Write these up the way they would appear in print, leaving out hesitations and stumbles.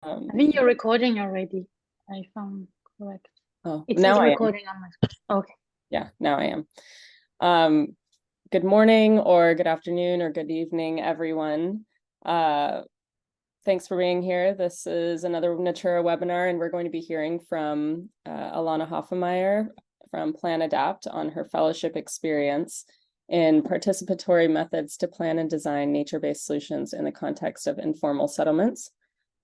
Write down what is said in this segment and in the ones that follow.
I think you're recording already. I found correct. Oh, It now says I am. recording on my screen. Okay. Yeah, now I am. Good morning or good afternoon or good evening, everyone. Thanks for being here. This is another NATURA webinar, and we're going to be hearing from Alannah Hofemeier from Plan Adapt on her fellowship experience in participatory methods to plan and design nature-based solutions in the context of informal settlements.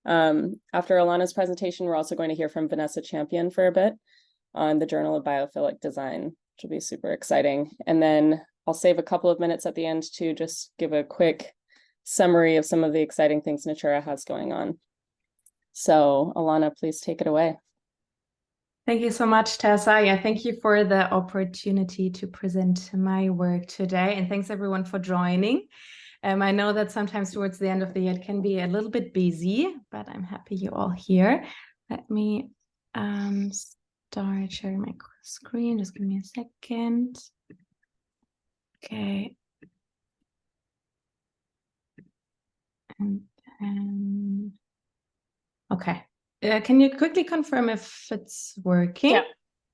After Alannah's presentation, we're also going to hear from Vanessa Champion for a bit on the Journal of Biophilic Design, which will be super exciting. And then I'll save a couple of minutes at the end to just give a quick summary of some of the exciting things Natura has going on. So Alannah, please take it away. Thank you so much, Tessa. Yeah, thank you for the opportunity to present my work today. And thanks everyone for joining. I know that sometimes towards the end of the year, it can be a little bit busy, but I'm happy you're all here. Let me start sharing my screen. Just give me a second. Okay. And then, okay. Can you quickly confirm if it's working?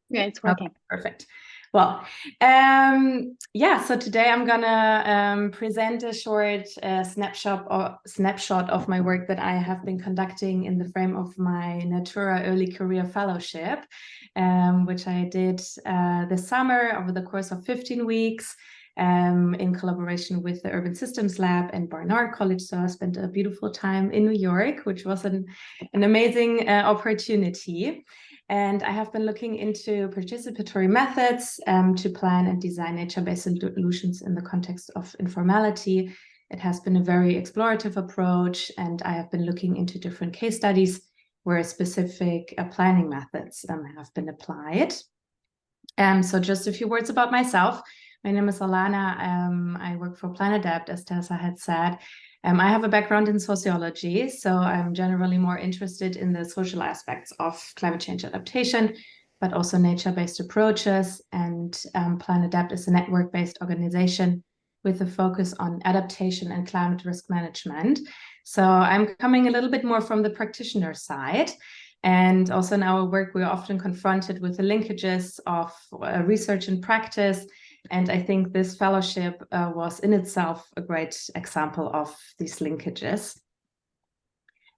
Yeah, it's working. Okay, perfect. Well, yeah, so today I'm gonna present a short snapshot of my work that I have been conducting in the frame of my Natura Early Career Fellowship, which I did this summer over the course of 15 weeks in collaboration with the Urban Systems Lab and Barnard College. So I spent a beautiful time in New York, which was an amazing opportunity. And I have been looking into participatory methods to plan and design nature-based solutions in the context of informality. It has been a very explorative approach, and I have been looking into different case studies where specific planning methods have been applied. So just a few words about myself. My name is Alannah. I work for Plan Adapt, as Tessa had said. I have a background in sociology, so I'm generally more interested in the social aspects of climate change adaptation, but also nature-based approaches. And Plan Adapt is a network-based organization with a focus on adaptation and climate risk management. So I'm coming a little bit more from the practitioner side. And also in our work, we're often confronted with the linkages of research and practice. And I think this fellowship was in itself a great example of these linkages.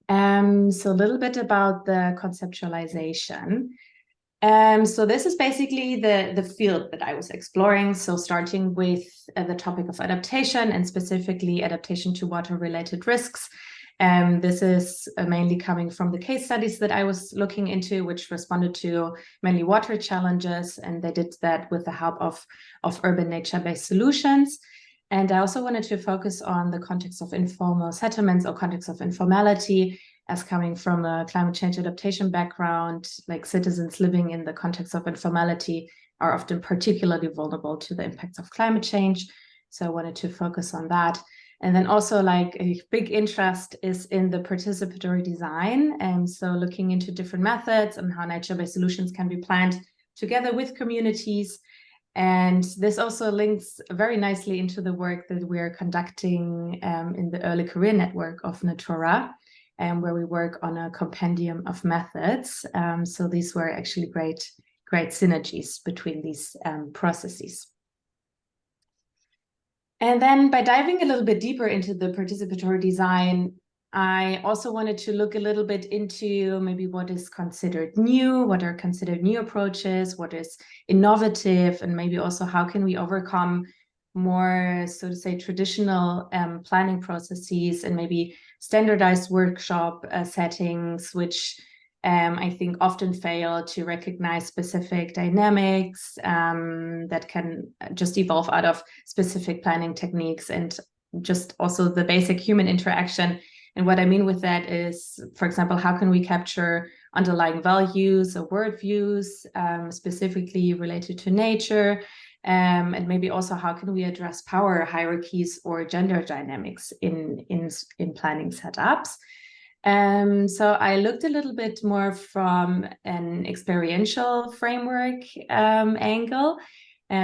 So a little bit about the conceptualization. So this is basically the field that I was exploring. So starting with the topic of adaptation and specifically adaptation to water-related risks. This is mainly coming from the case studies that I was looking into, which responded to mainly water challenges, and they did that with the help of urban nature-based solutions. And I also wanted to focus on the context of informal settlements or context of informality, as coming from a climate change adaptation background, like citizens living in the context of informality are often particularly vulnerable to the impacts of climate change. So I wanted to focus on that. And then also like a big interest is in the participatory design. And so looking into different methods and how nature-based solutions can be planned together with communities. And this also links very nicely into the work that we're conducting in the Early Career Network of Natura, where we work on a compendium of methods. So these were actually great synergies between these processes. And then by diving a little bit deeper into the participatory design, I also wanted to look a little bit into maybe what is considered new, what are considered new approaches, what is innovative, and maybe also how can we overcome more, so to say, traditional planning processes and maybe standardized workshop settings, which I think often fail to recognize specific dynamics that can just evolve out of specific planning techniques and just also the basic human interaction. And what I mean with that is, for example, how can we capture underlying values or worldviews specifically related to nature? And maybe also how can we address power hierarchies or gender dynamics in planning setups? So I looked a little bit more from an experiential framework angle,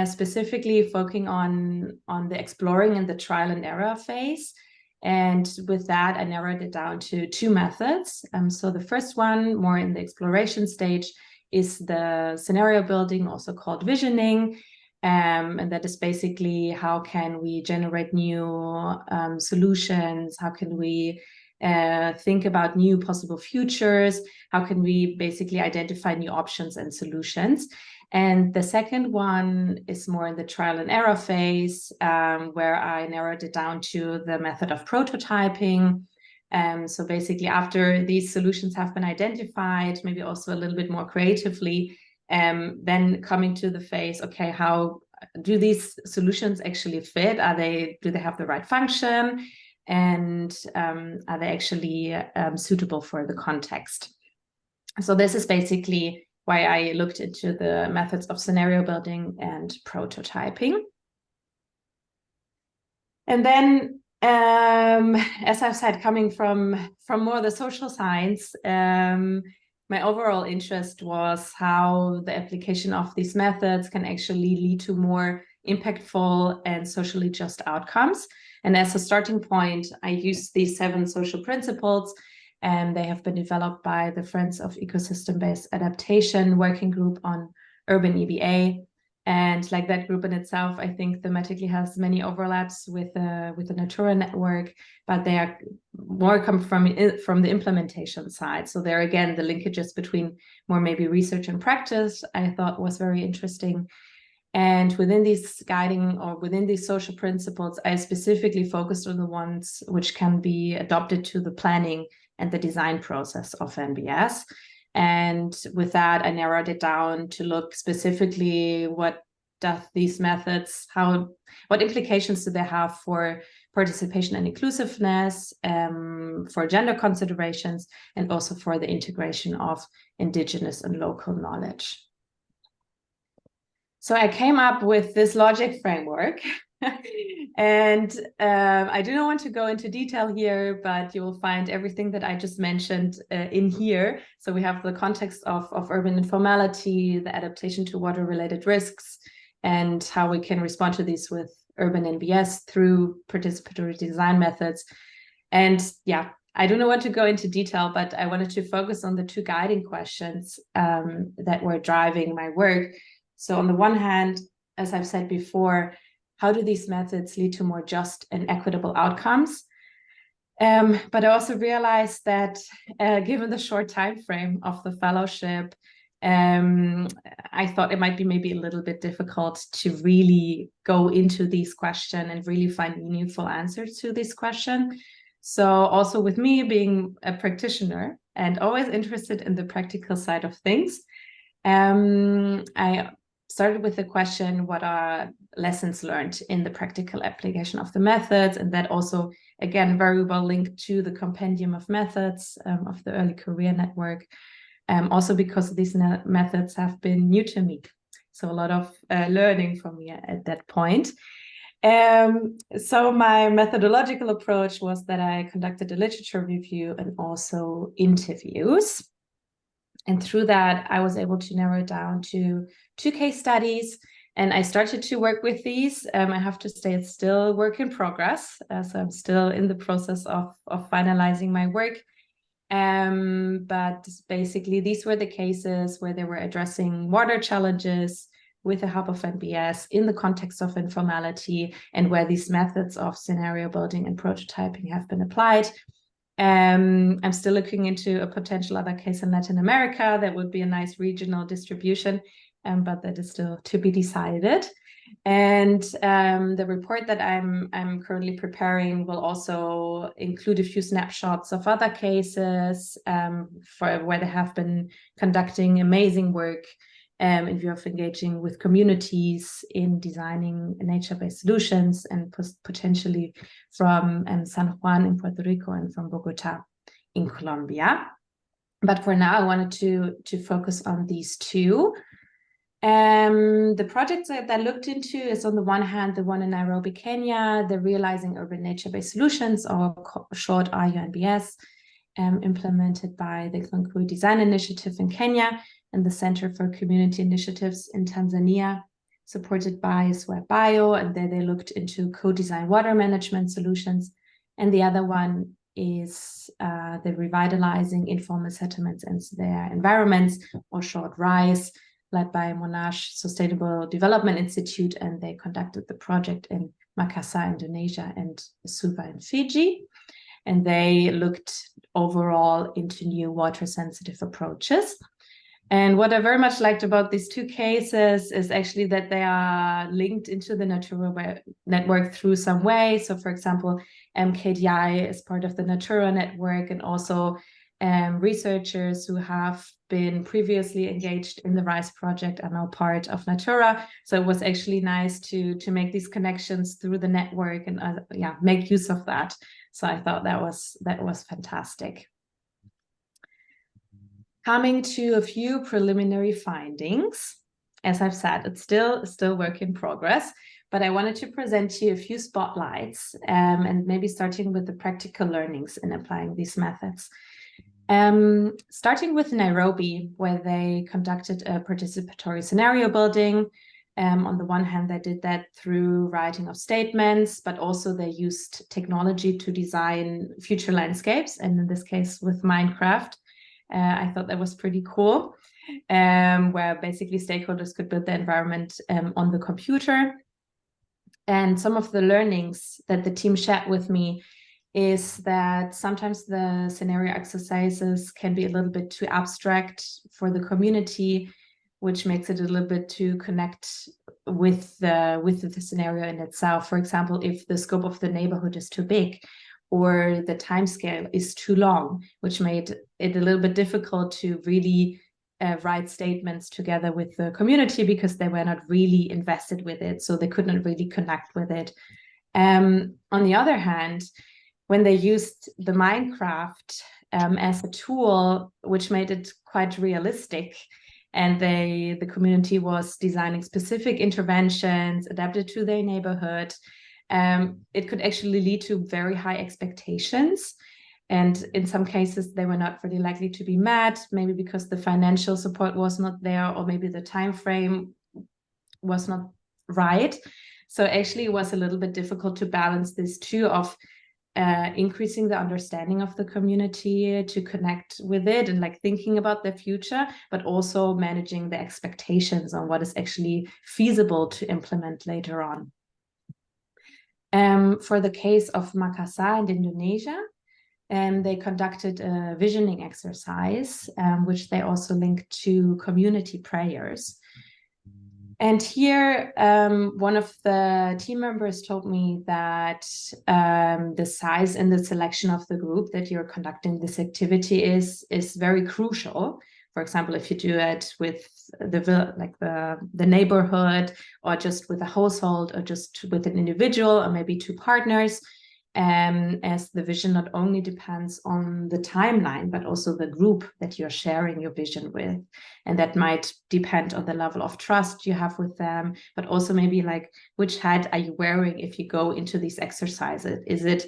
specifically focusing on the exploring and the trial and error phase. And with that, I narrowed it down to 2 methods. So the first one, more in the exploration stage, is the scenario building, also called visioning. And that is basically how can we generate new solutions? How can we think about new possible futures? How can we basically identify new options and solutions? And the second one is more in the trial and error phase, where I narrowed it down to the method of prototyping. So basically, after these solutions have been identified, maybe also a little bit more creatively, then coming to the phase, okay, how do these solutions actually fit? Do they have the right function? And are they actually suitable for the context? So this is basically why I looked into the methods of scenario building and prototyping. And then, as I've said, coming from more the social science, my overall interest was how the application of these methods can actually lead to more impactful and socially just outcomes. And as a starting point, I used these 7 social principles, and they have been developed by the Friends of Ecosystem-Based Adaptation Working Group on Urban EBA. And like that group in itself, I think thematically has many overlaps with the NATURA network, but they are more come from the implementation side. So there again, the linkages between more maybe research and practice, I thought was very interesting. And within these guiding or within these social principles, I specifically focused on the ones which can be adopted to the planning and the design process of NBS. And with that, I narrowed it down to look specifically what does these methods, what implications do they have for participation and inclusiveness, for gender considerations, and also for the integration of indigenous and local knowledge. So I came up with this logic framework. And I do not want to go into detail here, but you will find everything that I just mentioned in here. So we have the context of urban informality, the adaptation to water-related risks, and how we can respond to these with urban NBS through participatory design methods. And yeah, I do not want to go into detail, but I wanted to focus on the 2 guiding questions that were driving my work. So on the one hand, as I've said before, how do these methods lead to more just and equitable outcomes? But I also realized that given the short time frame of the fellowship, I thought it might be maybe a little bit difficult to really go into these questions and really find meaningful answers to this question. So also with me being a practitioner and always interested in the practical side of things, I started with the question, what are lessons learned in the practical application of the methods? And that also, again, very well linked to the compendium of methods of the Early Career Network, also because these methods have been new to me. So a lot of learning from me at that point. So my methodological approach was that I conducted a literature review and also interviews. And through that, I was able to narrow it down to 2 case studies. And I started to work with these. I have to say it's still work in progress. So I'm still in the process of finalizing my work. But basically, these were the cases where they were addressing water challenges with the help of NBS in the context of informality, and where these methods of scenario building and prototyping have been applied. I'm still looking into a potential other case in Latin America that would be a nice regional distribution, but that is still to be decided. And the report that I'm currently preparing will also include a few snapshots of other cases for where they have been conducting amazing work in view of engaging with communities in designing nature-based solutions, and potentially from San Juan in Puerto Rico and from Bogota in Colombia. But for now, I wanted to focus on these 2. The projects that I looked into is, on the one hand, the one in Nairobi, Kenya, the Realizing Urban Nature-Based Solutions, or short RUNBS, implemented by the Concrete Design Initiative in Kenya and the Center for Community Initiatives in Tanzania, supported by Swab Bio. And there they looked into co-design water management solutions And the other one is the Revitalizing Informal Settlements and Their Environments, or short RISE, led by Monash Sustainable Development Institute, and they conducted the project in Makassar, Indonesia, and Suva in Fiji. And they looked overall into new water-sensitive approaches. And what I very much liked about these two cases is actually that they are linked into the NATURA network through some way. So, for example, KDI is part of the NATURA network, and also researchers who have been previously engaged in the RISE project are now part of NATURA. So it was actually nice to make these connections through the network and make use of that. So I thought that was fantastic. Coming to a few preliminary findings. As I've said, it's still work in progress, but I wanted to present to you a few spotlights, and maybe starting with the practical learnings in applying these methods. Starting with Nairobi, where they conducted a participatory scenario building. On the one hand, they did that through writing of statements, but also they used technology to design future landscapes, and in this case with Minecraft. I thought that was pretty cool, where basically stakeholders could build the environment on the computer. And some of the learnings that the team shared with me is that sometimes the scenario exercises can be a little bit too abstract for the community, which makes it a little bit to connect with the scenario in itself. For example, if the scope of the neighborhood is too big, or the timescale is too long, which made it a little bit difficult to really write statements together with the community because they were not really invested with it, so they could not really connect with it. On the other hand, when they used the Minecraft as a tool, which made it quite realistic, and the community was designing specific interventions adapted to their neighborhood, it could actually lead to very high expectations. And in some cases, they were not really likely to be met, maybe because the financial support was not there, or maybe the time frame was not right. So actually, it was a little bit difficult to balance this too, of increasing the understanding of the community to connect with it and like thinking about the future, but also managing the expectations on what is actually feasible to implement later on. For the case of Makassar in Indonesia, they conducted a visioning exercise, which they also linked to community prayers. And here, one of the team members told me that the size and the selection of the group that you're conducting this activity is very crucial. For example, if you do it with the neighborhood, or just with a household, or just with an individual, or maybe two partners, as the vision not only depends on the timeline, but also the group that you're sharing your vision with. And that might depend on the level of trust you have with them, but also maybe like, which hat are you wearing if you go into these exercises? Is it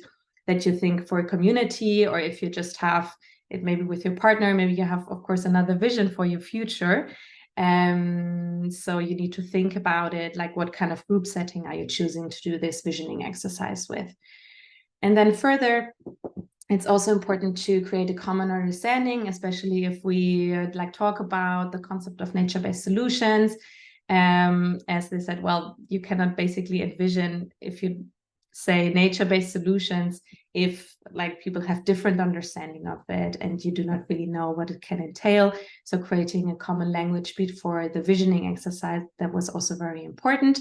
that you think for a community, or if you just have it maybe with your partner, maybe you have, of course, another vision for your future. So you need to think about it, like what kind of group setting are you choosing to do this visioning exercise with? And then further, it's also important to create a common understanding, especially if we talk about the concept of nature-based solutions. As they said, well, you cannot basically envision, if you say nature-based solutions, if people have different understanding of it and you do not really know what it can entail. So creating a common language for the visioning exercise, that was also very important.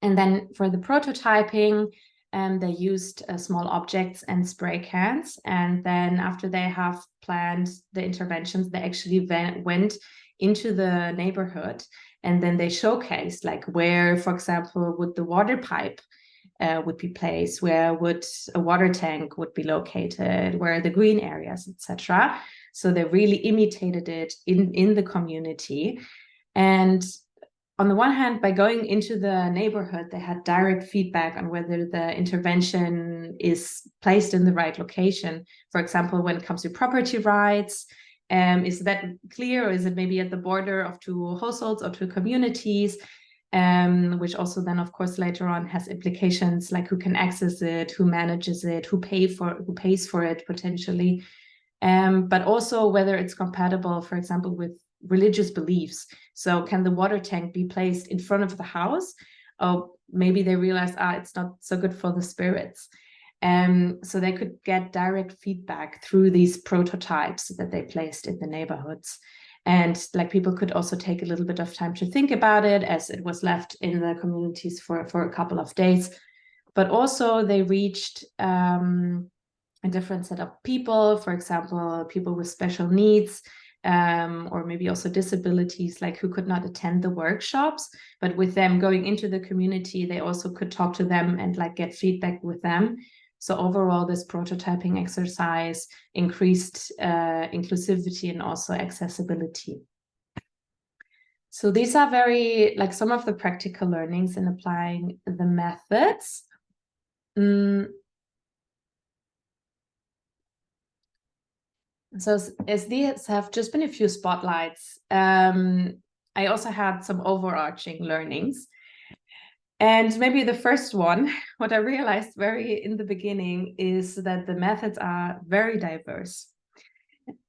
And then for the prototyping, they used small objects and spray cans. And then after they have planned the interventions, they actually went into the neighborhood, and then they showcased where, for example, would the water pipe would be placed, where would a water tank would be located, where are the green areas, etc. So they really imitated it in the community. And on the one hand, by going into the neighborhood, they had direct feedback on whether the intervention is placed in the right location. For example, when it comes to property rights, is that clear, or is it maybe at the border of two households or two communities? which also then, of course, later on has implications like who can access it, who manages it, who pays for it potentially, but also whether it's compatible, for example, with religious beliefs. So can the water tank be placed in front of the house? Or maybe they realize, it's not so good for the spirits. So they could get direct feedback through these prototypes that they placed in the neighborhoods. And like people could also take a little bit of time to think about it, as it was left in the communities for a couple of days. But also they reached a different set of people, for example, people with special needs, or maybe also disabilities, like who could not attend the workshops, but with them going into the community, they also could talk to them and like get feedback with them. So overall, this prototyping exercise increased inclusivity and also accessibility. So these are very, like some of the practical learnings in applying the methods. So as these have just been a few spotlights, I also had some overarching learnings. And maybe the first one, what I realized very in the beginning is that the methods are very diverse.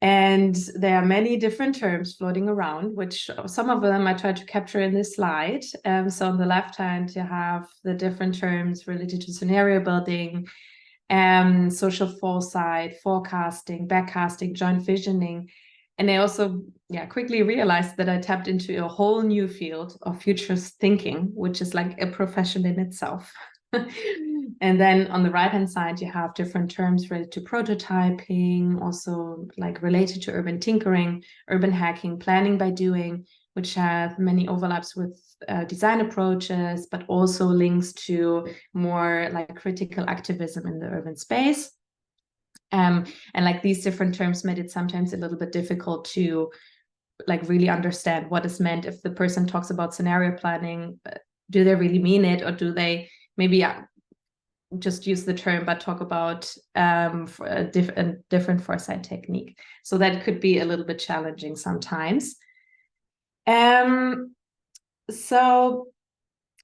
And there are many different terms floating around, which some of them I tried to capture in this slide. So on the left hand, you have the different terms related to scenario building, social foresight, forecasting, backcasting, joint visioning. And I also quickly realized that I tapped into a whole new field of futurist thinking, which is like a profession in itself. And then on the right-hand side, you have different terms related to prototyping, also like related to urban tinkering, urban hacking, planning by doing, which have many overlaps with design approaches, but also links to more like critical activism in the urban space. And like these different terms made it sometimes a little bit difficult to like really understand what is meant. If the person talks about scenario planning, do they really mean it, or do they maybe just use the term but talk about a different foresight technique? So that could be a little bit challenging sometimes. So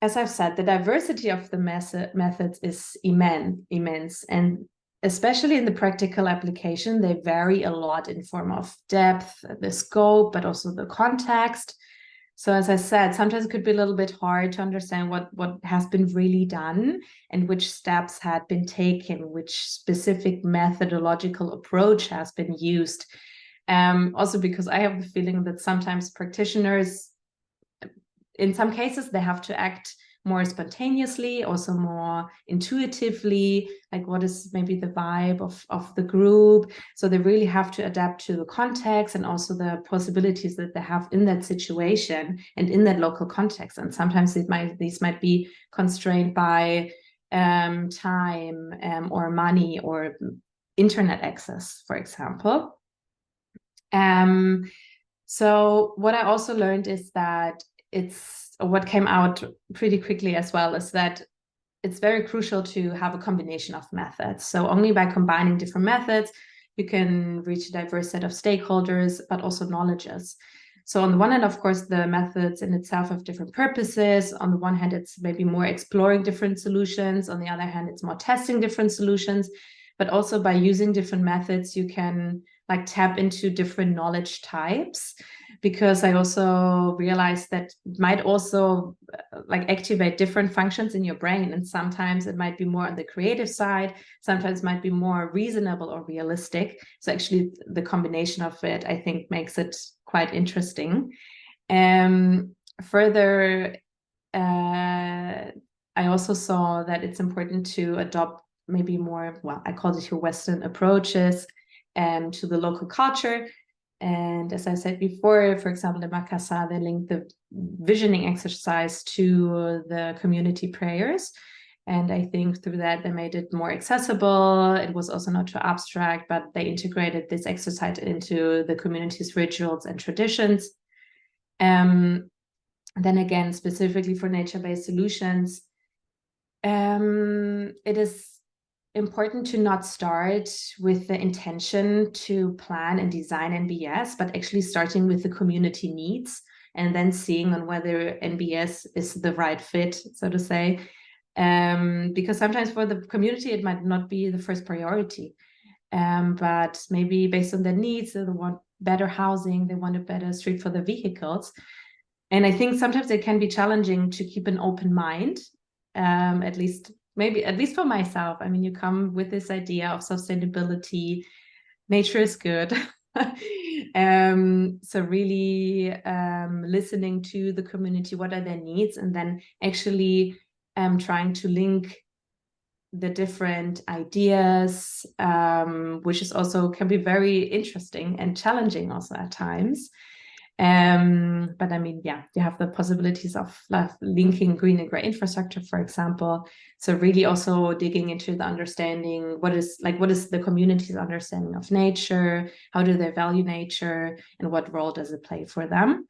as I've said, the diversity of the methods is immense, and especially in the practical application, they vary a lot in form of depth, the scope, but also the context. So as I said, sometimes it could be a little bit hard to understand what has been really done and which steps had been taken, which specific methodological approach has been used. Also because I have the feeling that sometimes practitioners, in some cases, they have to act more spontaneously, also more intuitively, like what is maybe the vibe of the group. So they really have to adapt to the context and also the possibilities that they have in that situation and in that local context. And sometimes these might be constrained by time or money or internet access, for example. So what I also learned is that what came out pretty quickly as well is that it's very crucial to have a combination of methods. So only by combining different methods, you can reach a diverse set of stakeholders, but also knowledges. So on the one hand, of course, the methods in itself have different purposes. On the one hand, it's maybe more exploring different solutions. On the other hand, it's more testing different solutions. But also by using different methods, you can like tap into different knowledge types, because I also realized that might also like activate different functions in your brain. And sometimes it might be more on the creative side, sometimes it might be more reasonable or realistic. So actually the combination of it, I think, makes it quite interesting. Further, I also saw that it's important to adopt maybe more, well, I call it your Western approaches to the local culture. And as I said before, for example, in Makassar, they linked the visioning exercise to the community prayers. And I think through that, they made it more accessible. It was also not too abstract, but they integrated this exercise into the community's rituals and traditions. Then again, specifically for nature-based solutions, it is important to not start with the intention to plan and design NBS, but actually starting with the community needs and then seeing on whether NBS is the right fit, so to say. Because sometimes for the community, it might not be the first priority. But maybe based on their needs, they want better housing, they want a better street for the vehicles. And I think sometimes it can be challenging to keep an open mind, at least for myself. I mean, you come with this idea of sustainability, nature is good. So really listening to the community, what are their needs, and then actually trying to link the different ideas, which is also can be very interesting and challenging also at times. But I mean, yeah, you have the possibilities of linking green and gray infrastructure, for example. So really also digging into the understanding, what is the community's understanding of nature? How do they value nature? And what role does it play for them?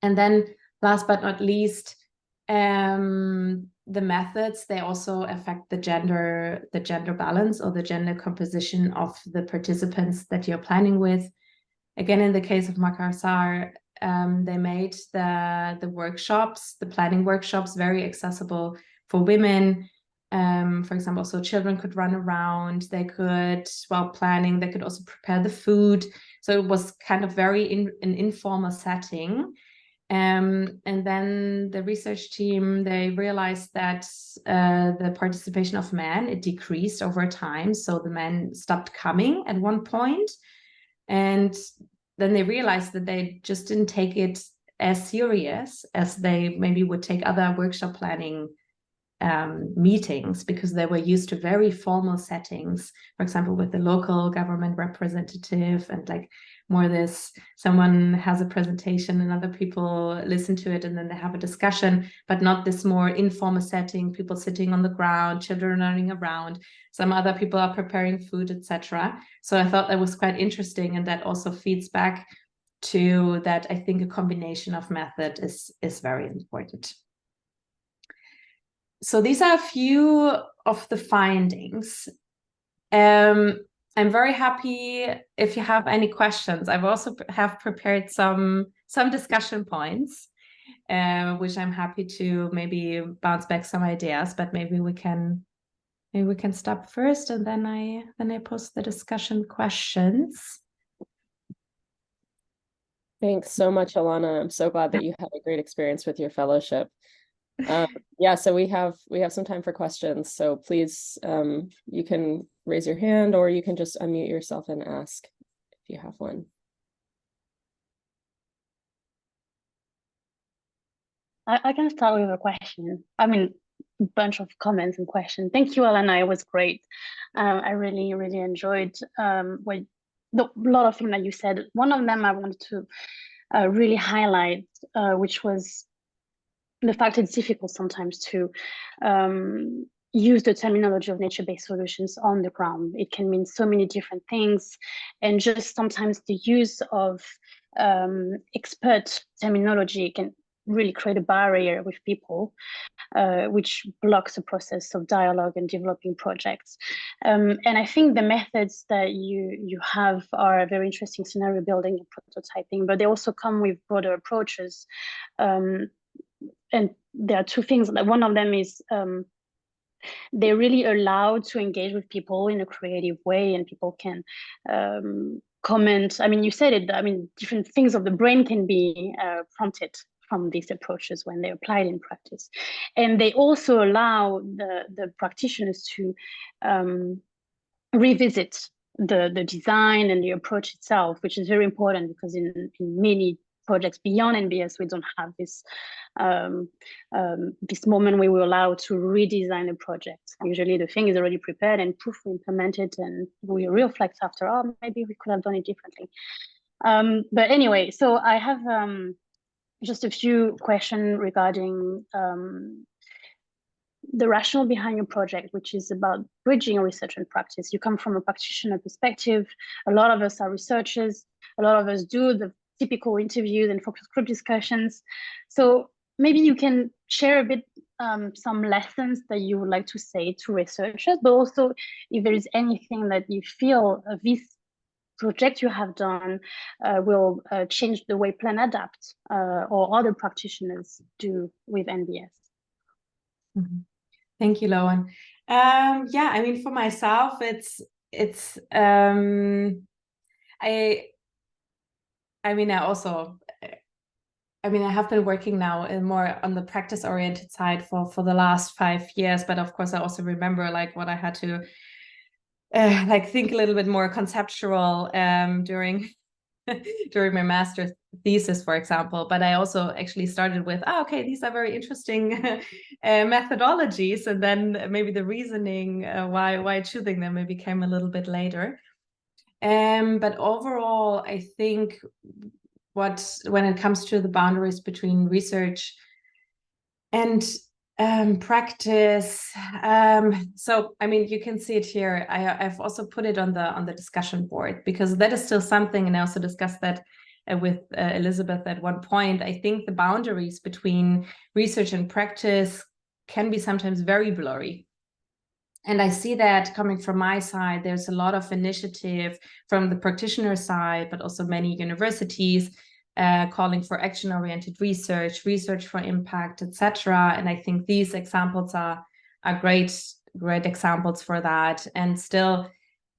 And then last but not least, the methods, they also affect the gender balance or the gender composition of the participants that you're planning with. Again, in the case of Makassar, they made the workshops, the planning workshops, very accessible for women. For example, so children could run around, they could, while planning, they could also prepare the food. So it was kind of very an informal setting. And then the research team, they realized that the participation of men, it decreased over time. So the men stopped coming at one point. And then they realized that they just didn't take it as serious as they maybe would take other workshop planning meetings, because they were used to very formal settings, for example, with the local government representative, and like more this, someone has a presentation and other people listen to it and then they have a discussion, but not this more informal setting, people sitting on the ground, children running around, some other people are preparing food, etc. So I thought that was quite interesting, and that also feeds back to that. I think a combination of method is very important. So these are a few of the findings. I'm very happy if you have any questions. I've also have prepared some discussion points, which I'm happy to maybe bounce back some ideas, but maybe we can stop first, and then I post the discussion questions. Thanks so much, Alannah. I'm so glad that you had a great experience with your fellowship. Yeah, so we have some time for questions. So please, you can raise your hand, or you can just unmute yourself and ask if you have one. I can start with a question. I mean, a bunch of comments and questions. Thank you, Alannah. It was great. I really, really enjoyed a lot of things that you said. One of them I wanted to really highlight, which was the fact it's difficult sometimes to use the terminology of nature-based solutions on the ground. It can mean so many different things, and just sometimes the use of expert terminology can really create a barrier with people, which blocks the process of dialogue and developing projects. And I think the methods that you have are very interesting: scenario building and prototyping, but they also come with broader approaches. And there are two things. One of them is they're really allowed to engage with people in a creative way, and people can comment. I mean, you said it. I mean, different things of the brain can be prompted from these approaches when they're applied in practice. And they also allow the practitioners to revisit the design and the approach itself, which is very important, because in many projects beyond NBS, we don't have this this moment where we're allowed to redesign a project. Usually the thing is already prepared and poof, we implement it, and we reflect after, oh, maybe we could have done it differently. But anyway, so I have just a few questions regarding the rationale behind your project, which is about bridging research and practice. You come from a practitioner perspective. A lot of us are researchers. A lot of us do the typical interviews and focus group discussions. So maybe you can share a bit some lessons that you would like to say to researchers, but also if there is anything that you feel this project you have done will change the way Plan Adapt or other practitioners do with NBS. Mm-hmm. Thank you, Loan. Yeah, I mean, for myself, I have been working now more on the practice-oriented side for the last 5 years, but of course I also remember like what I had to like think a little bit more conceptual during during my master's thesis, for example. But I also actually started with, okay, these are very interesting methodologies, and then maybe the reasoning why choosing them maybe came a little bit later. But overall, I think when it comes to the boundaries between research and practice, so I mean, you can see it here. I've also put it on the discussion board, because that is still something, and I also discussed that with Elizabeth at one point. I think the boundaries between research and practice can be sometimes very blurry. And I see that coming from my side. There's a lot of initiative from the practitioner side, but also many universities calling for action-oriented research for impact, etc. And I think these examples are great examples for that. And still,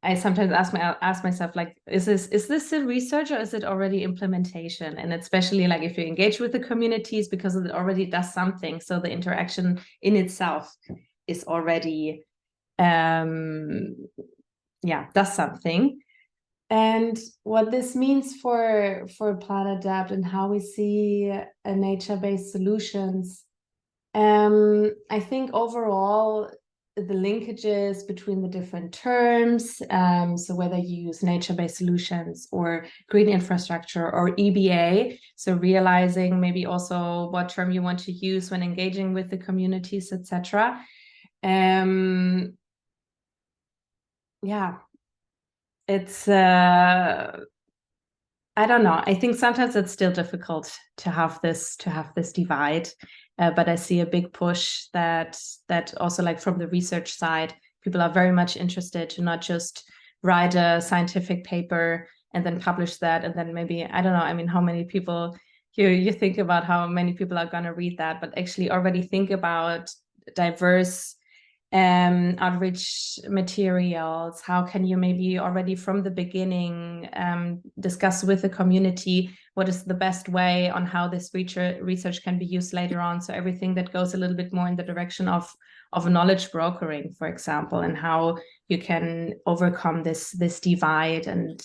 I sometimes ask myself, like, is this still research, or is it already implementation? And especially like if you engage with the communities, because it already does something. So the interaction in itself is already does something. And what this means for Plan Adapt and how we see nature-based solutions, I think overall the linkages between the different terms, so whether you use nature-based solutions or green infrastructure or EBA, so realizing maybe also what term you want to use when engaging with the communities, etc. It's I don't know. I think sometimes it's still difficult to have this divide, but I see a big push that also, like from the research side, people are very much interested to not just write a scientific paper and then publish that, and then maybe, I don't know, I mean, how many people you think about how many people are going to read that, but actually already think about diverse outreach materials. How can you maybe already from the beginning discuss with the community what is the best way on how this research can be used later on? So everything that goes a little bit more in the direction of knowledge brokering, for example, and how you can overcome this divide. And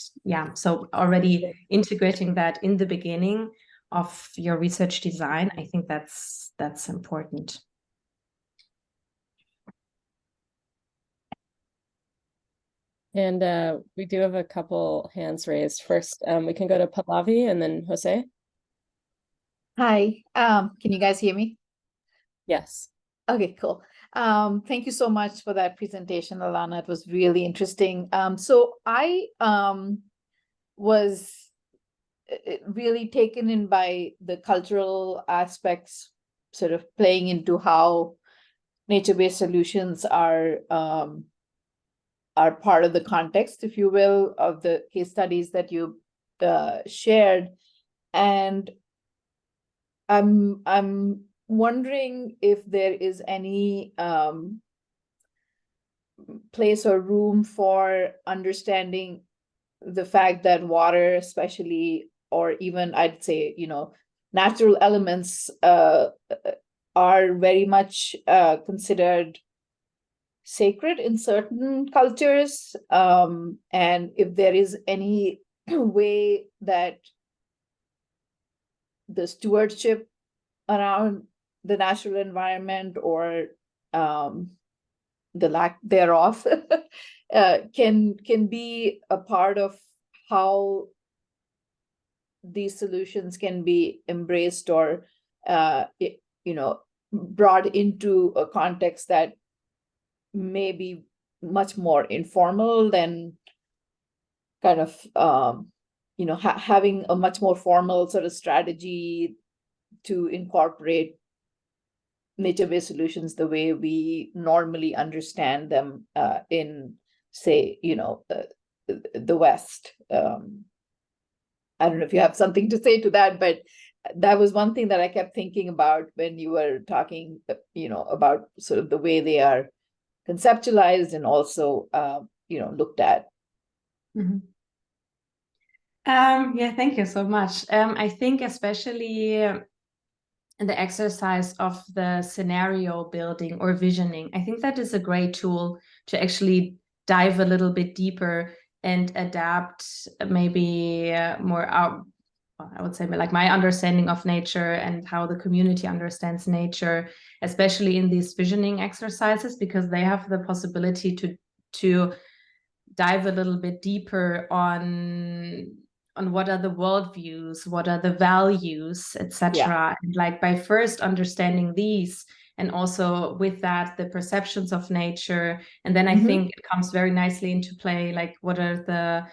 so already integrating that in the beginning of your research design, I think that's important. And we do have a couple hands raised. First, we can go to Pallavi and then Jose. Hi, can you guys hear me? Yes. Okay, cool. Thank you so much for that presentation, Alannah. It was really interesting. So I was really taken in by the cultural aspects sort of playing into how nature-based solutions are part of the context, if you will, of the case studies that you shared. And I'm wondering if there is any place or room for understanding the fact that water, especially, or even I'd say, natural elements are very much considered sacred in certain cultures, and if there is any way that the stewardship around the natural environment, or the lack thereof, can be a part of how these solutions can be embraced or brought into a context that may be much more informal than kind of having a much more formal sort of strategy to incorporate nature-based solutions the way we normally understand them in, say, the West. I don't know if you have something to say to that, but that was one thing that I kept thinking about when you were talking, about sort of the way they are conceptualized and also, looked at. Mm-hmm. Yeah, thank you so much. I think especially in the exercise of the scenario building or visioning, I think that is a great tool to actually dive a little bit deeper and adapt maybe more out. I would say like my understanding of nature and how the community understands nature, especially in these visioning exercises, because they have the possibility to dive a little bit deeper on what are the worldviews, what are the values, etc. And like by first understanding these, and also with that the perceptions of nature, and then I think it comes very nicely into play, like what are the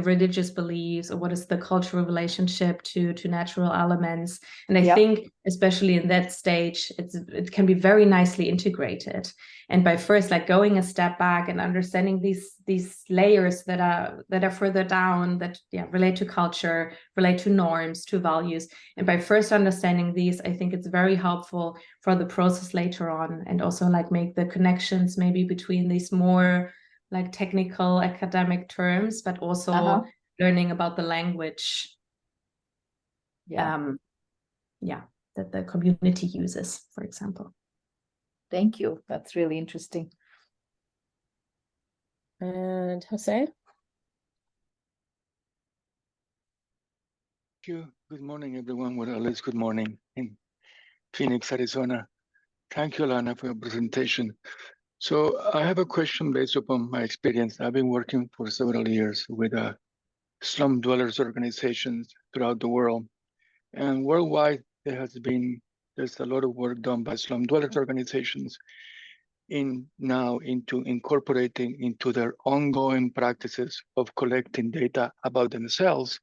religious beliefs, or what is the cultural relationship to natural elements. And I think especially in that stage, it can be very nicely integrated. And by first like going a step back and understanding these layers that are further down, that relate to culture, relate to norms, to values. And by first understanding these, I think it's very helpful for the process later on, and also like make the connections maybe between these more like technical academic terms, but also learning about the language that the community uses, for example. Thank you. That's really interesting. And Jose? Thank you. Good morning, everyone. Well, at least good morning in Phoenix, Arizona. Thank you, Alannah, for your presentation. So I have a question based upon my experience. I've been working for several years with slum dwellers organizations throughout the world. And worldwide, there's a lot of work done by slum dwellers organizations into incorporating into their ongoing practices of collecting data about themselves,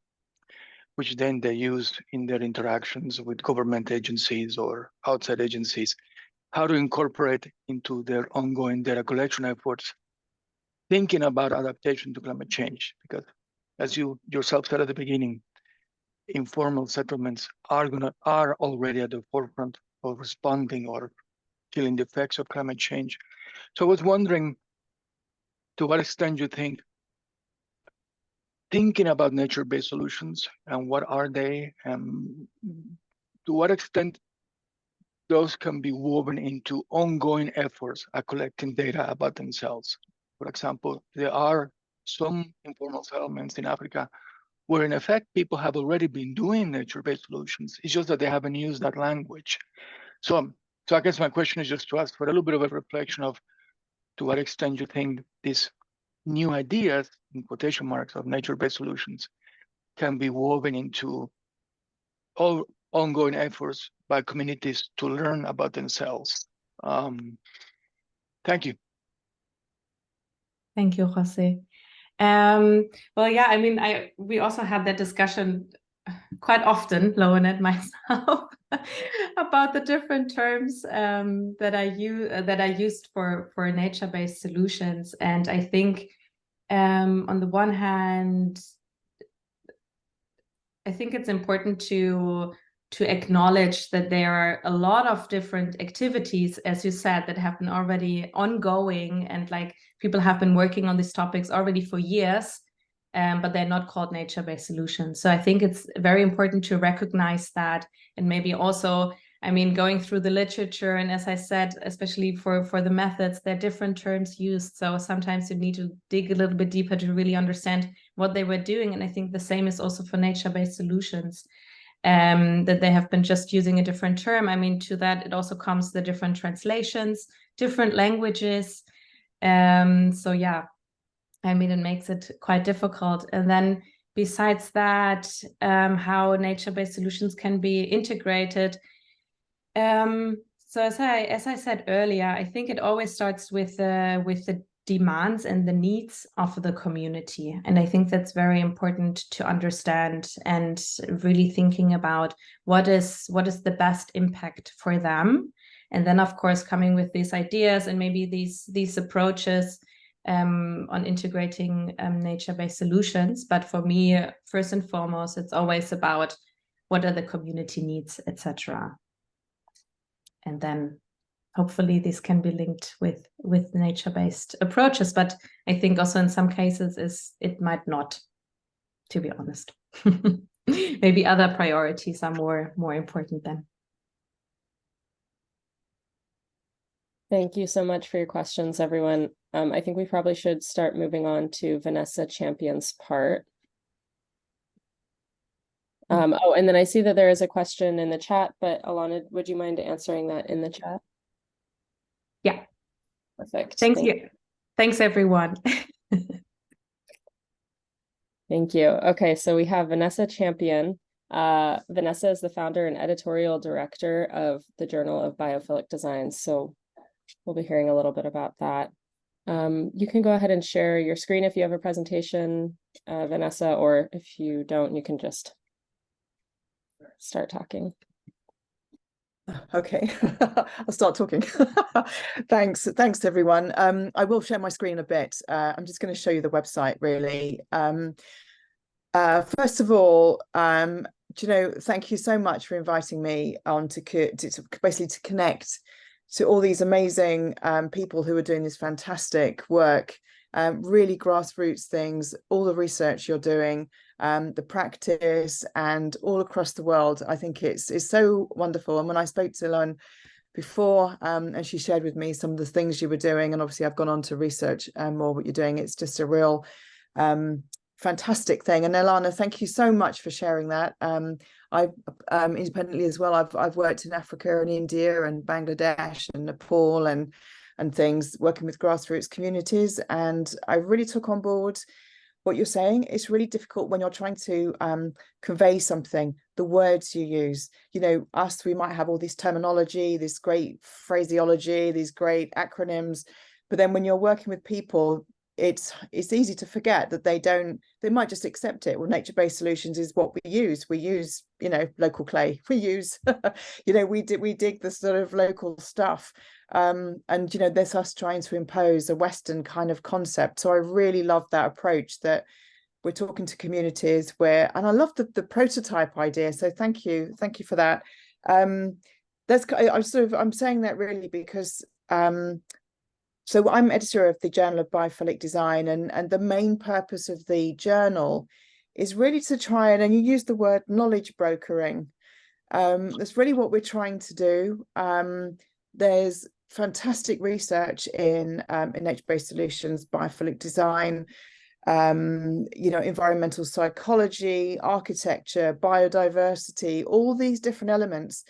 which then they use in their interactions with government agencies or outside agencies, how to incorporate into their ongoing data collection efforts, thinking about adaptation to climate change. Because as you yourself said at the beginning, informal settlements are already at the forefront of responding or killing the effects of climate change. So I was wondering to what extent you think thinking about nature-based solutions and what are they, and to what extent those can be woven into ongoing efforts at collecting data about themselves. For example, there are some informal settlements in Africa where in effect people have already been doing nature-based solutions. It's just that they haven't used that language. So I guess my question is just to ask for a little bit of a reflection of to what extent you think these new ideas, in quotation marks, of nature-based solutions can be woven into all ongoing efforts by communities to learn about themselves. Thank you. Thank you, Jose. Well, yeah, I mean, we also had that discussion quite often, Loan and myself, about the different terms that I used for nature-based solutions. And I think on the one hand, I think it's important to acknowledge that there are a lot of different activities, as you said, that have been already ongoing, and like people have been working on these topics already for years, but they're not called nature-based solutions. So I think it's very important to recognize that, and maybe also, I mean, going through the literature, and as I said, especially for the methods, there are different terms used. So sometimes you need to dig a little bit deeper to really understand what they were doing. And I think the same is also for nature-based solutions. That they have been just using a different term. I mean, to that, it also comes the different translations, different languages. So yeah, I mean, it makes it quite difficult. And then besides that, how nature-based solutions can be integrated. So as I said earlier, I think it always starts with the demands and the needs of the community. And I think that's very important to understand, and really thinking about what is the best impact for them. And then, of course, coming with these ideas and maybe these approaches on integrating nature-based solutions. But for me, first and foremost, it's always about what are the community needs, etc. And then hopefully this can be linked with nature-based approaches. But I think also in some cases it might not, to be honest. Maybe other priorities are more important then. Thank you so much for your questions, everyone. I think we probably should start moving on to Vanessa Champion's part. Oh, and then I see that there is a question in the chat, but Alannah, would you mind answering that in the chat? Yeah. Perfect. Thank you. Thanks, everyone. Thank you. Okay, so we have Vanessa Champion. Vanessa is the founder and editorial director of the Journal of Biophilic Design. So we'll be hearing a little bit about that. You can go ahead and share your screen if you have a presentation, Vanessa, or if you don't, you can just start talking. Okay, I'll start talking. Thanks to everyone. I will share my screen a bit. I'm just going to show you the website really. First of all, thank you so much for inviting me on to basically to connect to all these amazing people who are doing this fantastic work, really grassroots things, all the research you're doing, the practice, and all across the world. I think it's so wonderful. And when I spoke to Alannah before, and she shared with me some of the things you were doing, and obviously I've gone on to research more what you're doing. It's just a real fantastic thing. And Alannah, thank you so much for sharing that. I've independently as well, I've worked in Africa and India and Bangladesh and Nepal and things, working with grassroots communities, and I really took on board what you're saying. It's really difficult when you're trying to convey something, the words you use. You know, we might have all this terminology, this great phraseology, these great acronyms, but then when you're working with people, it's easy to forget that they might just accept it. Well, nature-based solutions is what we use. We use, local clay. We use, we dig the sort of local stuff. And, there's us trying to impose a Western kind of concept. So I really love that approach that we're talking to communities and I love the prototype idea. So thank you for that. I'm saying that really because, so I'm editor of the Journal of Biophilic Design, and the main purpose of the journal is really to try and you use the word knowledge brokering. That's really what we're trying to do. There's fantastic research in nature-based solutions, biophilic design, environmental psychology, architecture, biodiversity, all these different elements.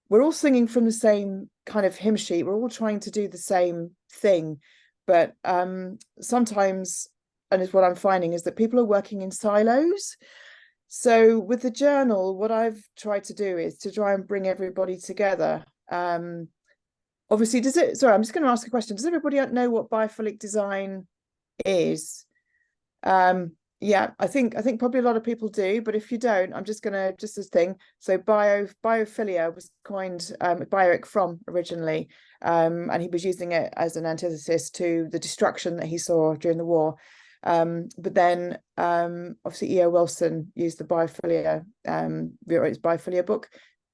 We're all singing from the same kind of hymn sheet. We're all trying to do the same thing, but sometimes, and it's what I'm finding, is that people are working in silos. So with the journal, what I've tried to do is to try and bring everybody together. Obviously, sorry, I'm just going to ask a question. Does everybody know what biophilic design is? Yeah, I think probably a lot of people do, but if you don't, I'm just this thing. So biophilia was coined by Eric Fromm originally, and he was using it as an antithesis to the destruction that he saw during the war. But then obviously E.O. Wilson used the biophilia, wrote his biophilia book,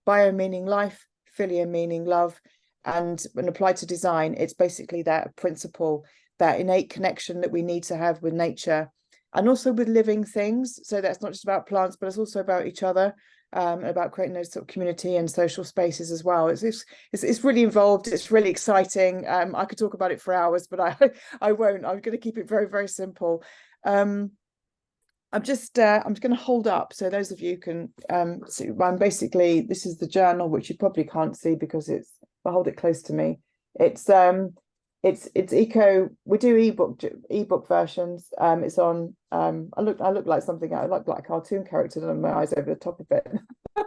bio meaning life, philia meaning love, and when applied to design, it's basically that principle, that innate connection that we need to have with nature. And also with living things. So that's not just about plants, but it's also about each other, about creating those sort of community and social spaces as well. It's really involved. It's really exciting. I could talk about it for hours, but I won't. I'm going to keep it very, very simple. I'm just going to hold up so those of you can see. Basically, this is the journal, which you probably can't see because I'll hold it close to me. It's eco. We do ebook versions. It's on. I look like something. I look like a cartoon character, and my eyes over the top of it.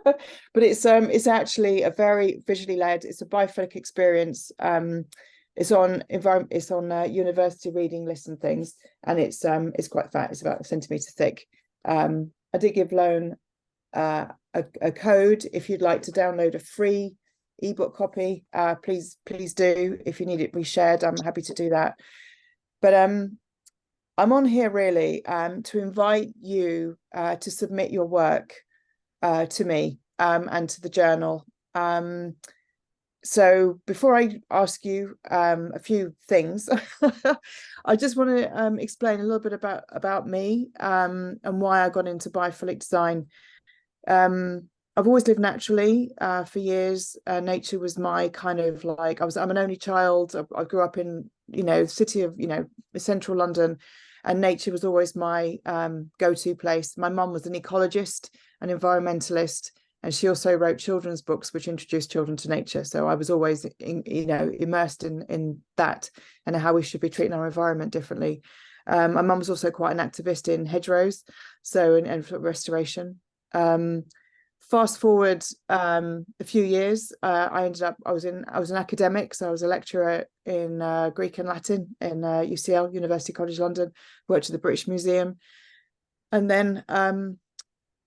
But it's actually a very visually led. It's a biophilic experience. It's on university reading list and things, and it's quite fat. It's about a centimetre thick. I did give Loan a code if you'd like to download a free ebook copy. Please do. If you need it reshared, I'm happy to do that. But I'm on here really to invite you to submit your work to me and to the journal. So before I ask you a few things, I just want to explain a little bit about me and why I got into biophilic design. I've always lived naturally for years. Nature was my kind of like, I'm an only child. I grew up in, city of, central London, and nature was always my go-to place. My mum was an ecologist, an environmentalist, and she also wrote children's books which introduced children to nature. So I was always, immersed in that and how we should be treating our environment differently. My mum was also quite an activist in hedgerows, so and restoration. Fast forward a few years, I was an academic, so I was a lecturer in Greek and Latin in UCL, University College London, worked at the British Museum, and then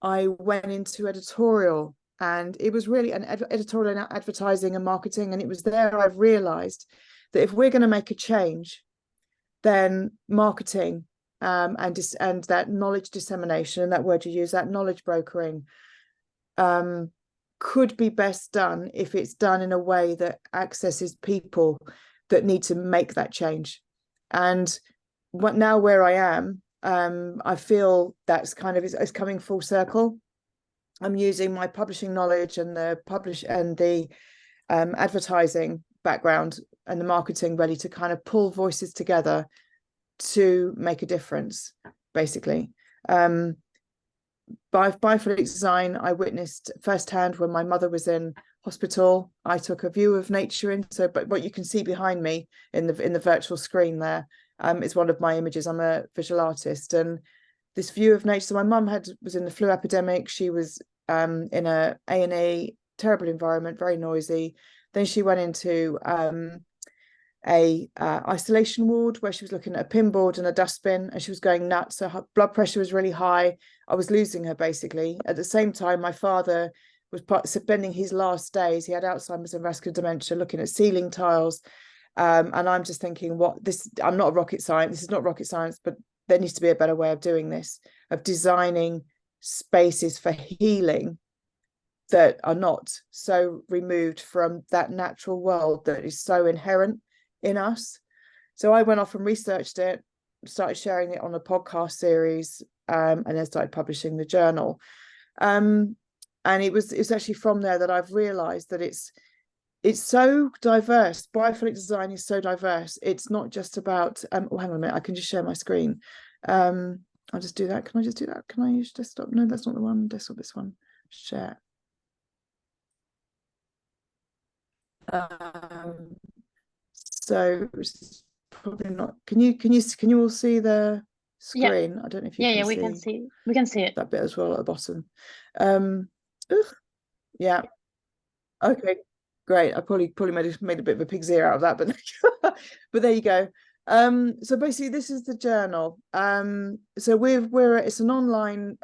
I went into editorial, and it was really an editorial in advertising and marketing, and it was there I've realised that if we're going to make a change, then marketing and that knowledge dissemination, and that word you use, that knowledge brokering, could be best done if it's done in a way that accesses people that need to make that change. And now where I am, I feel that's kind of it's coming full circle. I'm using my publishing knowledge and the advertising background and the marketing ready to kind of pull voices together to make a difference, basically. Biophilic design I witnessed firsthand when my mother was in hospital. I took a view of nature but what you can see behind me in the virtual screen there is one of my images. I'm a visual artist, and this view of nature. So my mum was in the flu epidemic. She was in a A&E, terrible environment, very noisy. Then she went into a isolation ward where she was looking at a pinboard and a dustbin, and she was going nuts. So her blood pressure was really high. I was losing her, basically. At the same time, my father was spending his last days. He had Alzheimer's and vascular dementia, looking at ceiling tiles. And I'm just thinking, I'm not a rocket science. This is not rocket science, but there needs to be a better way of doing this, of designing spaces for healing that are not so removed from that natural world that is so inherent in us. So I went off and researched it, started sharing it on a podcast series, and then started publishing the journal. And it's actually from there that I've realized that it's so diverse. Biophilic design is so diverse. It's not just about hang on a minute, I can just share my screen. I'll just do that. Can I just do that? Can I use desktop? No, that's not the one. Desktop, this one. Share. So it's probably not. Can you all see the screen? I don't know if you can we can see it. That bit as well at the bottom. Yeah. Okay, great. I probably made a bit of a pig's ear out of that, but there you go. So basically this is the journal. So it's an online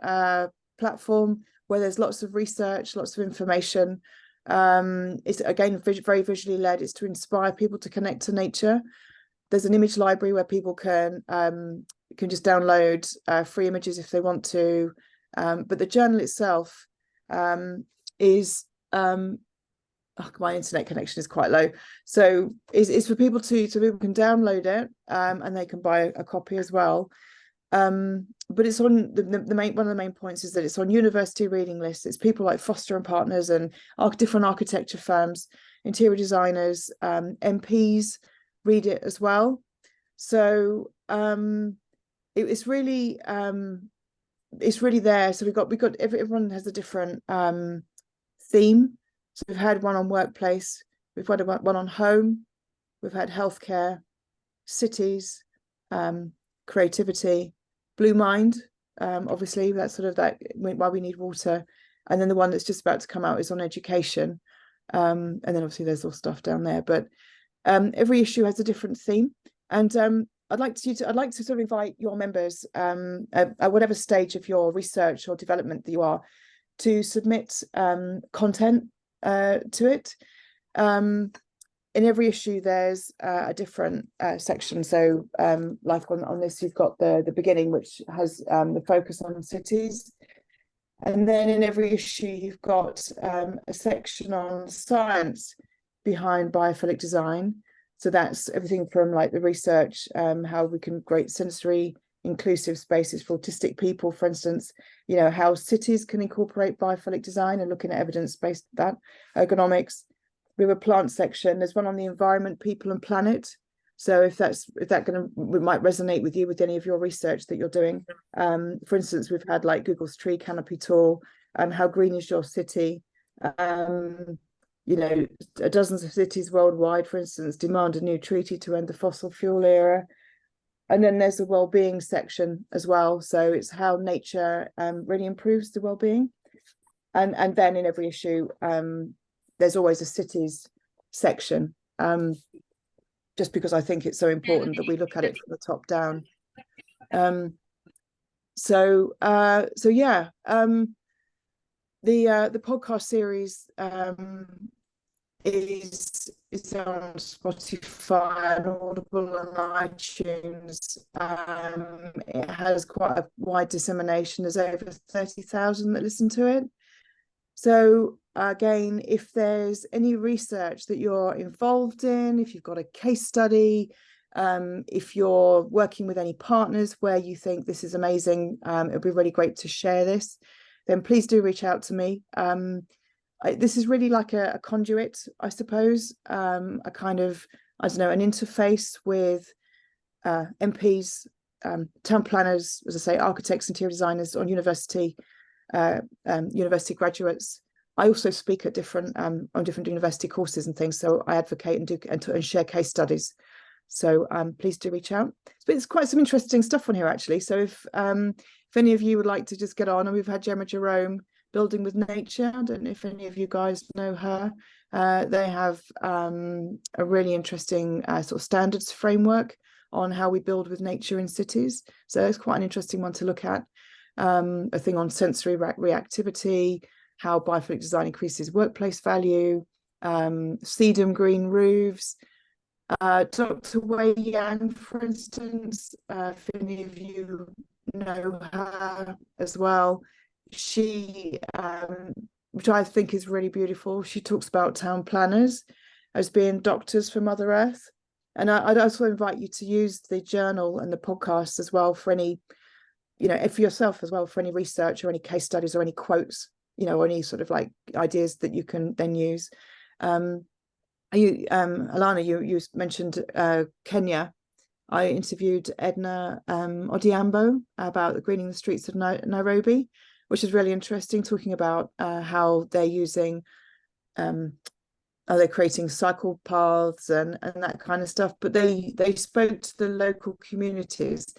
platform where there's lots of research, lots of information. It's again very visually led. It's to inspire people to connect to nature. There's an image library where people can just download free images if they want to. But the journal itself is my internet connection is quite low, so it's for people so people can download it and they can buy a copy as well. But it's on the main, one of the main points is that it's on university reading lists. It's people like Foster and Partners and different architecture firms, interior designers, MPs read it as well. So it's really there. So we've got everyone has a different theme. So we've had one on workplace, we've had one on home, we've had healthcare, cities, creativity, blue mind, obviously that's sort of why we need water, and then the one that's just about to come out is on education, and then obviously there's all stuff down there. But every issue has a different theme, and I'd like to sort of invite your members at whatever stage of your research or development that you are to submit content to it. in every issue, there's a different section. So like on this, you've got the beginning, which has the focus on cities. And then in every issue, you've got a section on science behind biophilic design. So that's everything from like the research, how we can create sensory inclusive spaces for autistic people, for instance, you know, how cities can incorporate biophilic design and looking at evidence-based that, ergonomics. We have a plant section. There's one on the environment, people and planet. So if that might resonate with you with any of your research that you're doing. For instance, we've had like Google's tree canopy tour, how green is your city? You know, dozens of cities worldwide, for instance, demand a new treaty to end the fossil fuel era. And then there's the well-being section as well. So it's how nature really improves the well-being. And then in every issue, there's always a cities section, just because I think it's so important that we look at it from the top down. So yeah, the podcast series is on Spotify and Audible and iTunes. It has quite a wide dissemination. There's over 30,000 that listen to it. So again, if there's any research that you're involved in, if you've got a case study, if you're working with any partners where you think this is amazing, it'd be really great to share this, then please do reach out to me. This is really like a conduit, I suppose, a kind of, I don't know, an interface with MPs, town planners, as I say, architects, interior designers, on university graduates. I also speak at different on different university courses and things, so I advocate and share case studies. So please do reach out. But it's quite some interesting stuff on here actually. So if any of you would like to just get on, and we've had Gemma Jerome, Building with Nature. I don't know if any of you guys know her. They have a really interesting sort of standards framework on how we build with nature in cities. So it's quite an interesting one to look at. A thing on sensory reactivity, how biophilic design increases workplace value, sedum green roofs. Dr. Wei Yang, for instance, if any of you know her as well, she, which I think is really beautiful, she talks about town planners as being doctors for Mother Earth. And I'd also invite you to use the journal and the podcast as well for any, you know, for yourself as well, for any research or any case studies or any quotes, you know, or any sort of like ideas that you can then use. Alannah, you mentioned Kenya. I interviewed Edna Odhiambo about the greening the streets of Nairobi, which is really interesting, talking about how they're using, are they creating cycle paths and that kind of stuff. But they spoke to the local communities,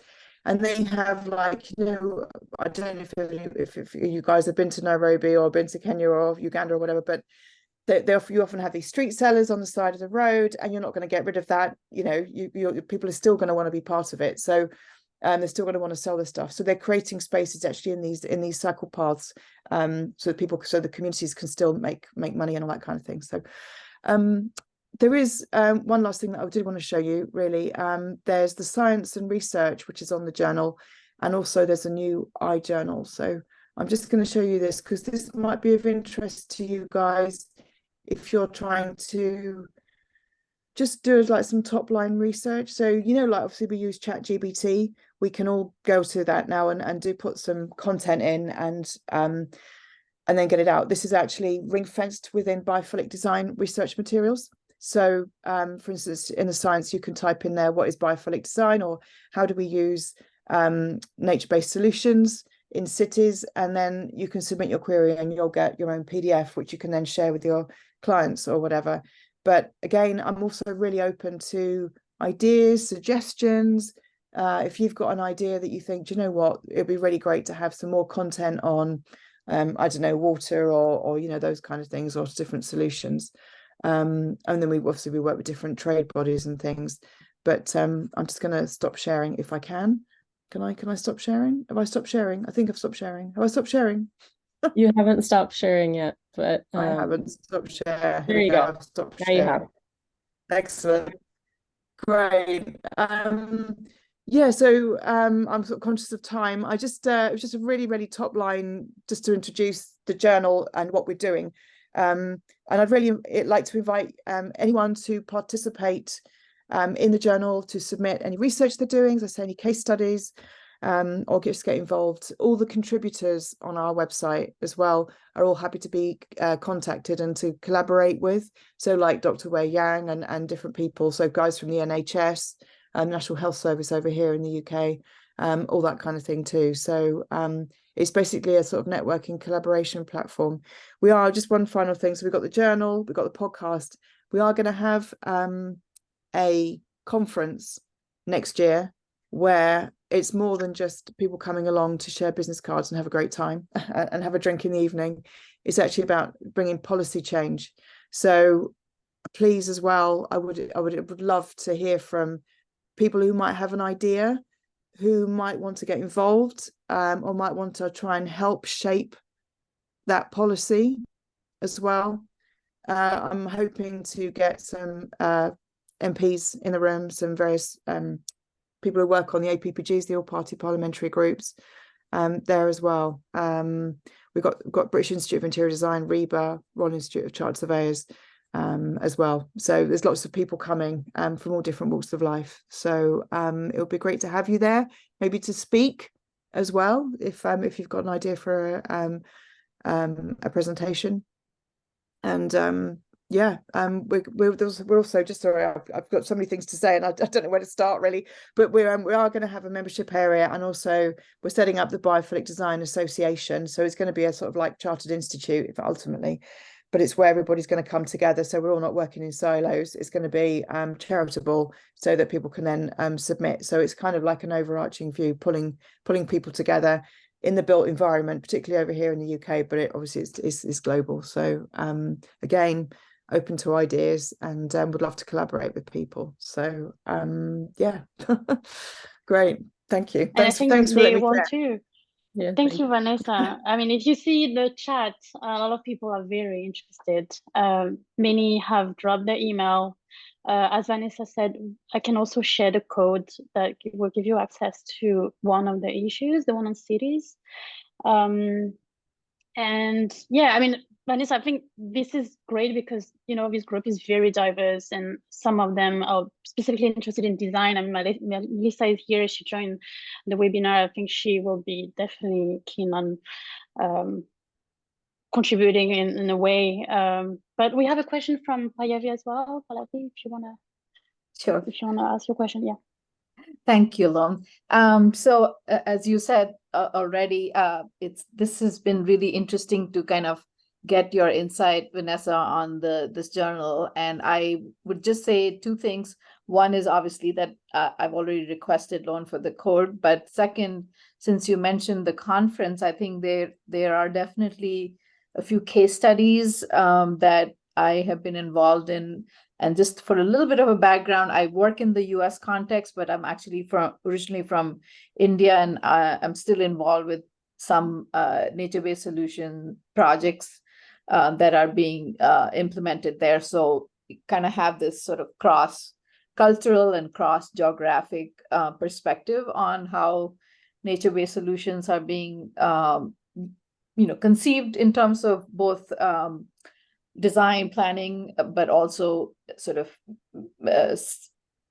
and they have, like, you know, I don't know if you guys have been to Nairobi or been to Kenya or Uganda or whatever, but you often have these street sellers on the side of the road, and you're not going to get rid of that. You know, people are still going to want to be part of it. So they're still going to want to sell the stuff. So they're creating spaces actually in these cycle paths, so the communities can still make money and all that kind of thing. So there is one last thing that I did want to show you, really. There's the science and research, which is on the journal, and also there's a new iJournal. So I'm just going to show you this because this might be of interest to you guys if you're trying to just do like some top line research. So, you know, like obviously we use ChatGPT, we can all go to that now and do put some content in and then get it out. This is actually ring fenced within biophilic design research materials. So for instance, in the science, you can type in there, what is biophilic design, or how do we use nature-based solutions in cities, and then you can submit your query and you'll get your own PDF, which you can then share with your clients or whatever. But again, I'm also really open to ideas, suggestions. If you've got an idea that you think, do you know what, it'd be really great to have some more content on, I don't know, water or you know, those kind of things, or different solutions. And then we work with different trade bodies and things. But I'm just going to stop sharing if I can. Can I stop sharing? Have I stopped sharing? I think I've stopped sharing. Have I stopped sharing? You haven't stopped sharing yet, but I haven't stopped sharing. There you go. I've stopped now sharing. You have. Excellent. Great. Yeah, so I'm sort of conscious of time. I just it was just a really, really top line just to introduce the journal and what we're doing. And I'd really like to invite anyone to participate in the journal, to submit any research they're doing, as I say, any case studies, or just get involved. All the contributors on our website as well are all happy to be contacted and to collaborate with. So like Dr. Wei Yang and different people, so guys from the NHS, National Health Service over here in the UK, all that kind of thing too. So it's basically a sort of networking collaboration platform. We are, just one final thing, so we've got the journal, we've got the podcast. We are going to have a conference next year where it's more than just people coming along to share business cards and have a great time and have a drink in the evening. It's actually about bringing policy change. So please as well, I would love to hear from people who might have an idea, who might want to get involved, or might want to try and help shape that policy as well. I'm hoping to get some MPs in the room, some various people who work on the APPGs, the all-party parliamentary groups, there as well. We've got British Institute of Interior Design, RIBA, Royal Institute of Chartered Surveyors, as well. So there's lots of people coming from all different walks of life. So it would be great to have you there, maybe to speak as well, if you've got an idea for a presentation. And yeah, we're also just, sorry, I've got so many things to say and I don't know where to start really, but we are going to have a membership area, and also we're setting up the Biophilic Design Association. So it's going to be a sort of like chartered institute ultimately, but it's where everybody's going to come together. So we're all not working in silos. It's going to be charitable, so that people can then submit. So it's kind of like an overarching view, pulling people together in the built environment, particularly over here in the UK, but it obviously is global. So again, open to ideas, and would love to collaborate with people. So yeah, great. Thank you. And I think thanks for they letting me want share. to. Yeah, Thank you, Vanessa. I mean, if you see the chat, a lot of people are very interested. Many have dropped their email. As Vanessa said, I can also share the code that will give you access to one of the issues, the one on cities. And yeah, I mean, Vanessa, I think this is great because, you know, this group is very diverse, and some of them are specifically interested in design. I mean, Melissa is here, she joined the webinar. I think she will be definitely keen on contributing in a way. But we have a question from Pallavi as well. Pallavi, if you wanna, Sure. if you wanna ask your question, yeah. Thank you, Lom. So as you said already, this has been really interesting to kind of get your insight, Vanessa, on this journal. And I would just say two things. One is obviously that I've already requested loan for the code, but second, since you mentioned the conference, I think there are definitely a few case studies that I have been involved in. And just for a little bit of a background, I work in the US context, but I'm actually originally from India, and I'm still involved with some nature-based solution projects that are being implemented there. So you kind of have this sort of cross-cultural and cross-geographic perspective on how nature-based solutions are being conceived in terms of both design planning, but also sort of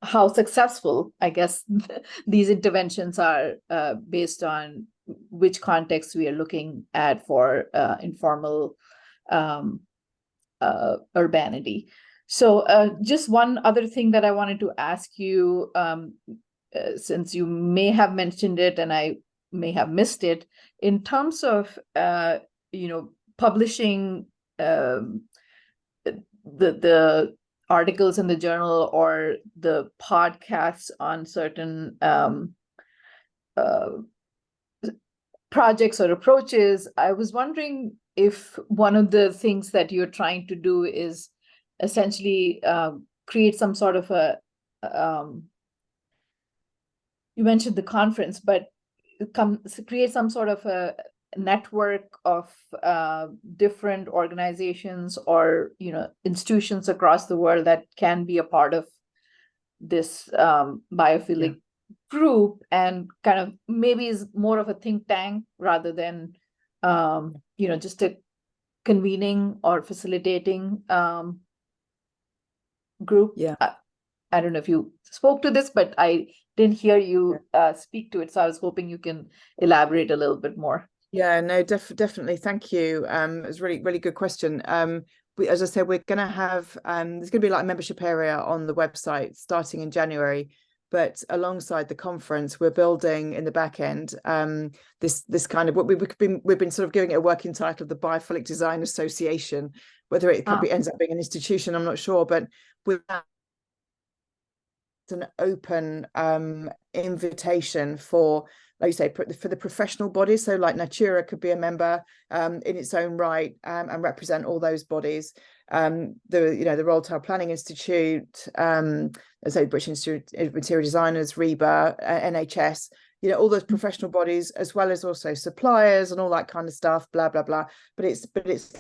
how successful, I guess, these interventions are based on which context we are looking at for informal urbanity. So just one other thing that I wanted to ask you, since you may have mentioned it and I may have missed it, in terms of publishing the articles in the journal or the podcasts on certain projects or approaches, I was wondering if one of the things that you're trying to do is essentially create some sort of a, you mentioned the conference, but create some sort of a network of different organizations or institutions across the world that can be a part of this biophilic group, and kind of maybe is more of a think tank rather than just a convening or facilitating group. I don't know if you spoke to this, but I didn't hear you speak to it, so I was hoping you can elaborate a little bit more. Yeah, no, definitely. Thank you. It was really, really good question. As I said, we're going to have, there's going to be like a membership area on the website starting in January, but alongside the conference, we're building in the back end this kind of what we've been sort of giving it a working title of the Biophilic Design Association. Whether it probably ends up being an institution, I'm not sure, but with that, an open invitation for, like you say, for the professional bodies. So like Natura could be a member in its own right and represent all those bodies. The Royal Tile Planning Institute, so British Institute of Interior Designers, REBA, NHS, all those professional bodies, as well as also suppliers and all that kind of stuff, blah, blah, blah. But it's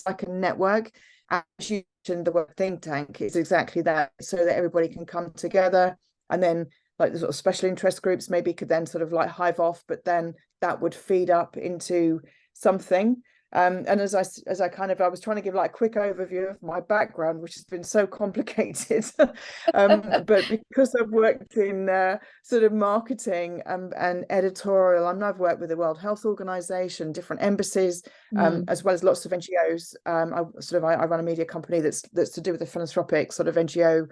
like a network. As you mentioned, the word think tank is exactly that, so that everybody can come together, and then like the sort of special interest groups maybe could then sort of like hive off, but then that would feed up into something. And as I was trying to give like a quick overview of my background, which has been so complicated, but because I've worked in sort of marketing and editorial, I've worked with the World Health Organization, different embassies, as well as lots of NGOs. I run a media company that's to do with the philanthropic sort of NGO.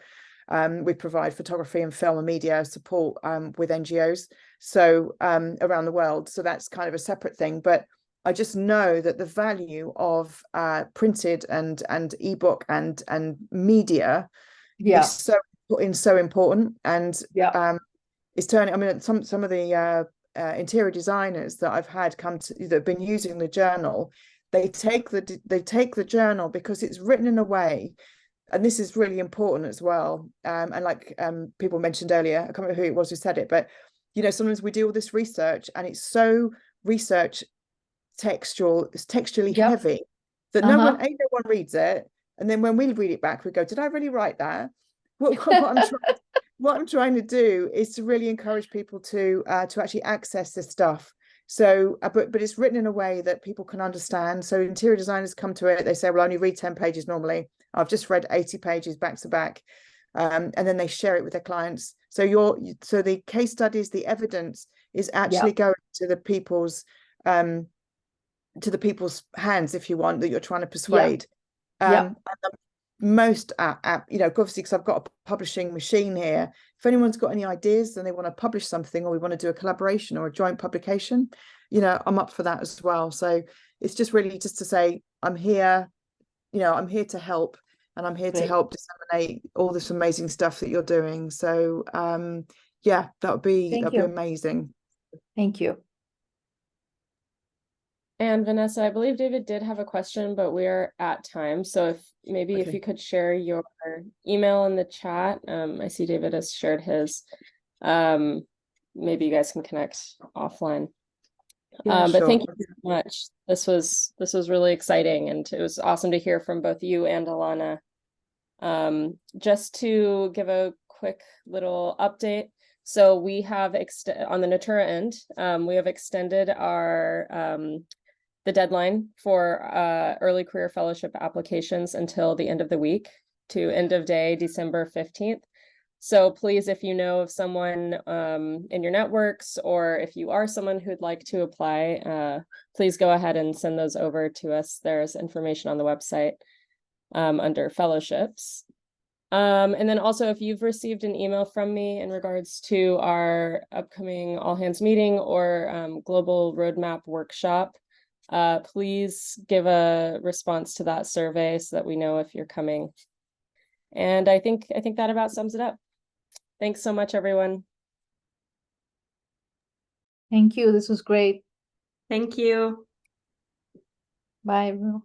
We provide photography and film and media support with NGOs, so around the world. So that's kind of a separate thing, but I just know that the value of printed and ebook and media is so important, and it's turning. I mean, some of the interior designers that I've had that have been using the journal, they take the journal because it's written in a way, and this is really important as well. And like people mentioned earlier, I can't remember who it was who said it, but sometimes we do all this research and it's so research textually heavy that no one reads it, and then when we read it back we go, did I really write that? What I'm trying to do is to really encourage people to actually access this stuff. So but it's written in a way that people can understand. So interior designers come to it, they say, well, I only read 10 pages normally, I've just read 80 pages back to back, and then they share it with their clients. So the case studies, the evidence is actually going to the people's hands, if you want, that you're trying to persuade. And most obviously, because I've got a publishing machine here, if anyone's got any ideas and they want to publish something, or we want to do a collaboration or a joint publication, I'm up for that as well. So it's just really just to say, I'm here, I'm here to help, and I'm here to help disseminate all this amazing stuff that you're doing. So that would be amazing. Thank you. And Vanessa, I believe David did have a question, but we're at time. So if you could share your email in the chat. I see David has shared his. Maybe you guys can connect offline. But thank you so much. This was really exciting, and it was awesome to hear from both you and Alannah. Just to give a quick little update. So we have on the Natura end, we have extended our the deadline for early career fellowship applications until the end of the week, to end of day December 15th. So please, if you know of someone in your networks, or if you are someone who'd like to apply, please go ahead and send those over to us. There's information on the website under fellowships. And then also, if you've received an email from me in regards to our upcoming all hands meeting or global roadmap workshop, please give a response to that survey so that we know if you're coming. And I think that about sums it up. Thanks so much, everyone. Thank you. This was great. Thank you. Bye, everyone.